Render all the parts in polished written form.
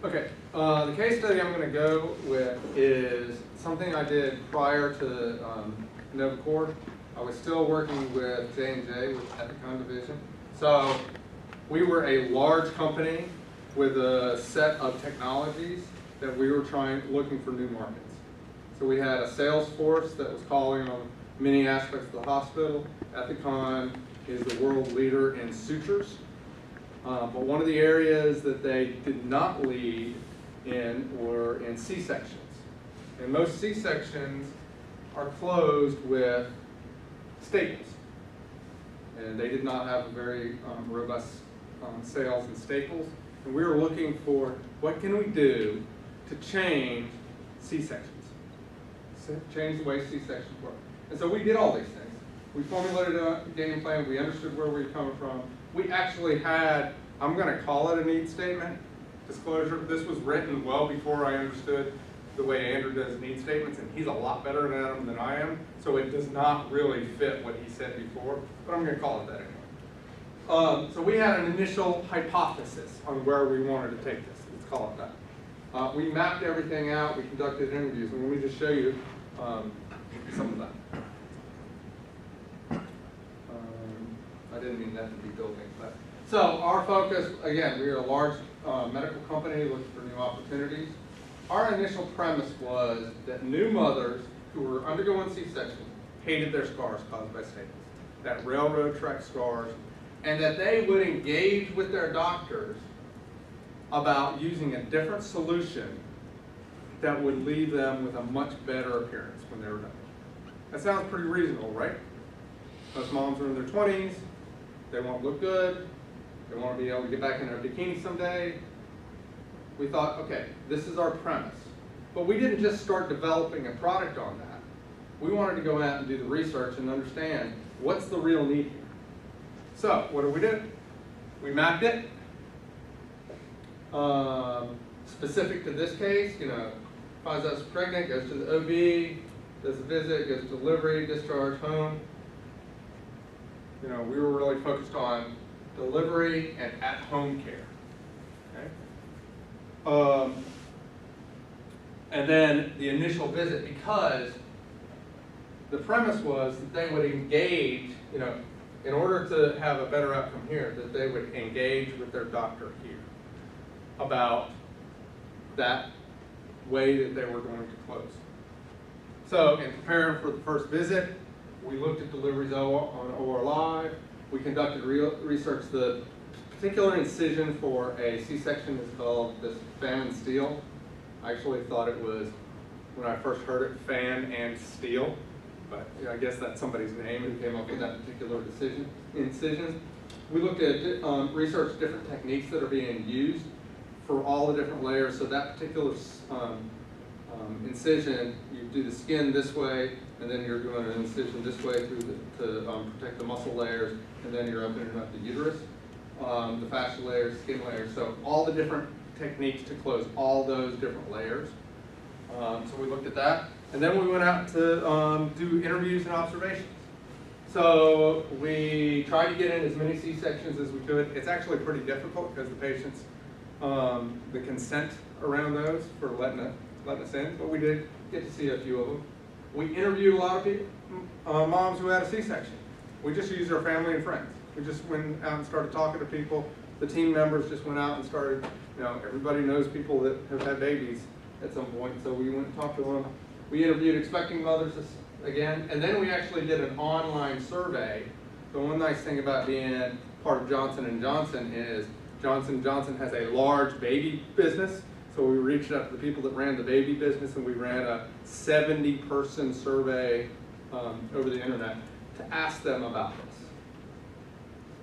Okay, the case study I'm going to go with is something I did prior to NovaCore. I was still working with J&J with Ethicon Division. So we were a large company with a set of technologies that we were looking for new markets. So we had a sales force that was calling on many aspects of the hospital. Ethicon is the world leader in sutures. But one of the areas that they did not lead in were in C-sections. And most C-sections are closed with staples. And they did not have a very robust sales in staples. And we were looking for what can we do to change C-sections, change the way C-sections work. And so we did all these things. We formulated a game plan. We understood where we were coming from. We actually had, I'm going to call it a need statement, disclosure. This was written well before I understood the way Andrew does need statements, and he's a lot better at them than I am, so it does not really fit what he said before, but I'm going to call it that anyway. So we had an initial hypothesis on where we wanted to take this. Let's call it that. We mapped everything out. We conducted interviews, and let me just show you some of that. I didn't mean that to be building, but so our focus, again, we are a large medical company looking for new opportunities. Our initial premise was that new mothers who were undergoing C-sections hated their scars caused by staples, that railroad track scars, and that they would engage with their doctors about using a different solution that would leave them with a much better appearance when they were done. That sounds pretty reasonable, right? Most moms are in their 20s. They want to look good. They want to be able to get back in their bikini someday. We thought, okay, this is our premise. But we didn't just start developing a product on that. We wanted to go out and do the research and understand what's the real need here. So what did we do? We mapped it. Specific to this case, finds out she's pregnant, goes to the OB, does a visit, goes to delivery, discharge, home. We were really focused on delivery and at-home care. Okay? And then the initial visit, because the premise was that they would engage, in order to have a better outcome here, that they would engage with their doctor here about that way that they were going to close. So in preparing for the first visit, we looked at deliveries on OR Live. We conducted research. The particular incision for a C-section is called this fan and steel. I actually thought it was, when I first heard it, fan and steel. But I guess that's somebody's name who came up with that particular incision. We looked at research different techniques that are being used for all the different layers. So that particular incision, you do the skin this way, and then you're doing an incision this way to protect the muscle layers, and then you're opening up the uterus, the fascia layers, skin layers. So all the different techniques to close all those different layers. So we looked at that, and then we went out to do interviews and observations. So we tried to get in as many C-sections as we could. It's actually pretty difficult because the patients, the consent around those for letting us in, but we did get to see a few of them. We interviewed a lot of people, moms who had a C-section. We just used our family and friends. We just went out and started talking to people. The team members just went out and started, everybody knows people that have had babies at some point, so we went and talked to them. We interviewed expecting mothers again, and then we actually did an online survey. The one nice thing about being part of Johnson & Johnson is Johnson & Johnson has a large baby business. So we reached out to the people that ran the baby business, and we ran a 70-person survey over the internet to ask them about this.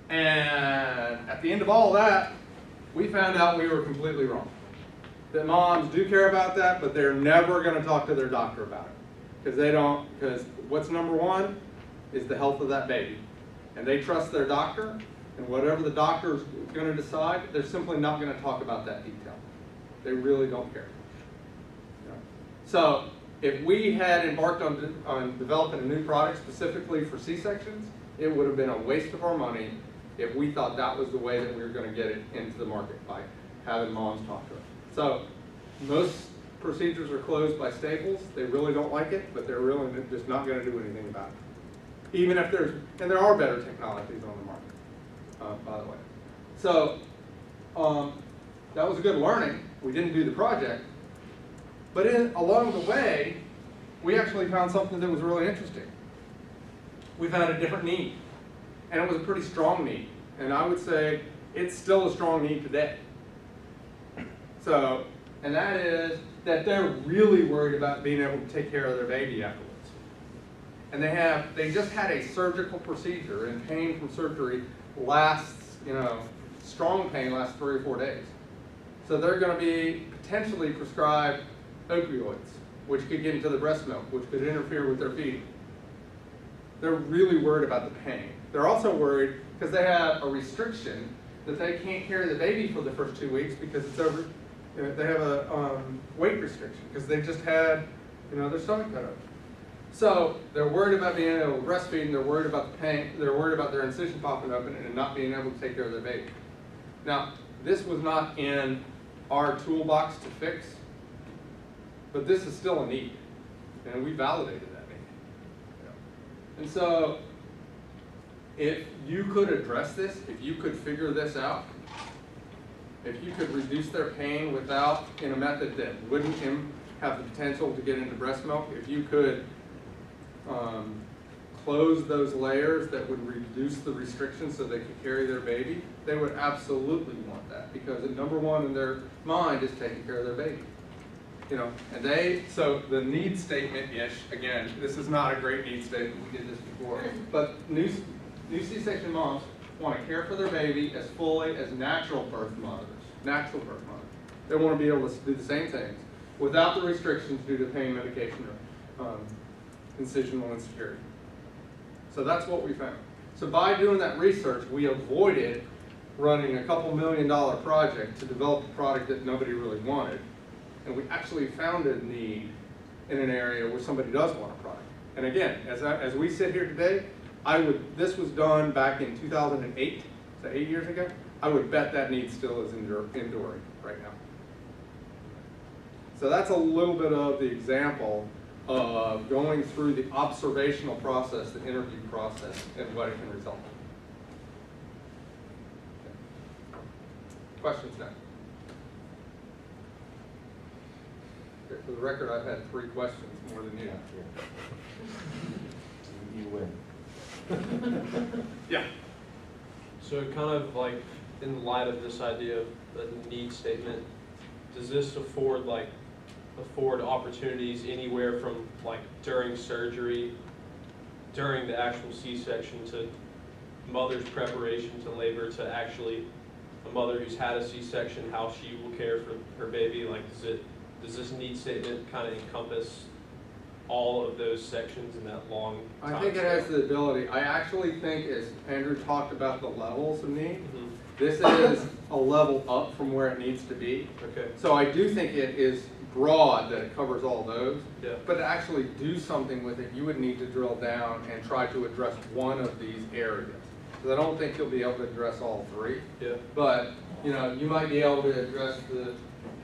And at the end of all that, we found out we were completely wrong. That moms do care about that, but they're never going to talk to their doctor about it. Because what's number one is the health of that baby. And they trust their doctor, and whatever the doctor is going to decide, they're simply not going to talk about that detail. They really don't care. So if we had embarked on developing a new product specifically for C-sections, it would have been a waste of our money if we thought that was the way that we were going to get it into the market, by having moms talk to us. So most procedures are closed by staples. They really don't like it, but they're really just not going to do anything about it. Even if and there are better technologies on the market, by the way. So that was a good learning. We didn't do the project, but along the way, we actually found something that was really interesting. We found a different need, and it was a pretty strong need. And I would say it's still a strong need today. So, and that is that they're really worried about being able to take care of their baby afterwards. And they just had a surgical procedure, and pain from surgery lasts, strong pain lasts 3 or 4 days. So they're going to be potentially prescribed opioids, which could get into the breast milk, which could interfere with their feeding. They're really worried about the pain. They're also worried because they have a restriction that they can't carry the baby for the first 2 weeks because it's over. They have a weight restriction because they just had, their stomach cut open. So they're worried about being able to breastfeed, and they're worried about the pain. They're worried about their incision popping open and not being able to take care of their baby. Now, this was not in our toolbox to fix, but this is still a need, and we validated that need. And so, if you could address this, if you could figure this out, if you could reduce their pain in a method that wouldn't have the potential to get into breast milk, if you could close those layers that would reduce the restrictions so they could carry their baby, they would absolutely want that, because number one in their mind is taking care of their baby. So the need statement-ish, again, this is not a great need statement, we did this before, but new C-section moms want to care for their baby as fully as natural birth mothers. They want to be able to do the same things without the restrictions due to pain medication or incisional insecurity. So that's what we found. So by doing that research, we avoided running a couple $1 million project to develop a product that nobody really wanted. And we actually found a need in an area where somebody does want a product. And again, as we sit here today, this was done back in 2008, so 8 years ago. I would bet that need still is enduring right now. So that's a little bit of the example of going through the observational process, the interview process, and what it can result in. Okay. Questions now? Okay, for the record, I've had 3 questions more than you. You win. Yeah. So kind of like in light of this idea of the need statement, does this afford opportunities anywhere from like during surgery, during the actual C-section, to mother's preparation to labor, to actually a mother who's had a C-section, how she will care for her baby? Like, does this need statement kind of encompass all of those sections in that long time? I think it has the ability. I actually think, as Andrew talked about the levels of need, this is a level up from where it needs to be. Okay. So I do think it is broad, that it covers all those. Yeah. But to actually do something with it, you would need to drill down and try to address one of these areas. Because I don't think you'll be able to address all 3. Yeah. But you might be able to address the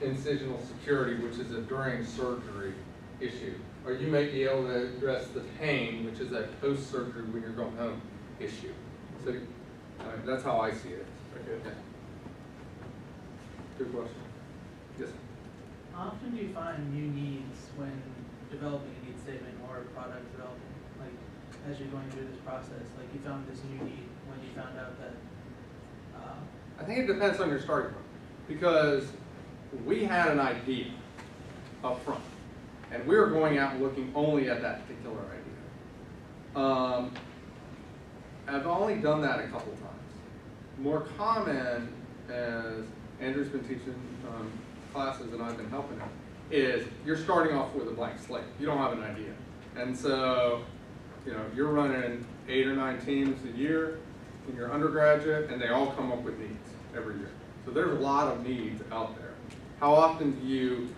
incisional security, which is a during surgery issue. Or you may be able to address the pain, which is a post-surgery when you're going home issue. So that's how I see it. Okay. Yeah. Good question. Yes. How often do you find new needs when developing a need statement or a product development? Like, as you're going through this process, like you found this new need when you found out that? I think it depends on your starting point, because we had an idea up front, and we were going out and looking only at that particular idea. I've only done that a couple times. More common, as Andrew's been teaching classes and I've been helping him, is you're starting off with a blank slate. You don't have an idea. And so, you're running 8 or 9 teams a year in your undergraduate, and they all come up with needs every year. So there's a lot of needs out there. How often do you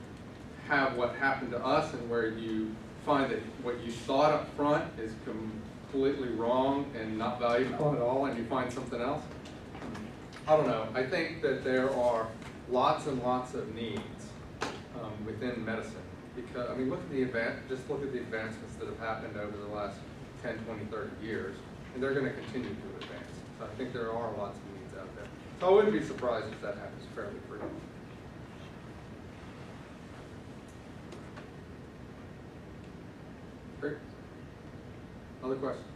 have what happened to us, and where you find that what you thought up front is completely wrong and not valuable at all, and you find something else? I don't know. I think that there are lots and lots of needs within medicine. Because, I mean, just look at the advancements that have happened over the last 10, 20, 30 years, and they're going to continue to advance. So I think there are lots of needs out there. So I wouldn't be surprised if that happens fairly frequently. Great. Other questions?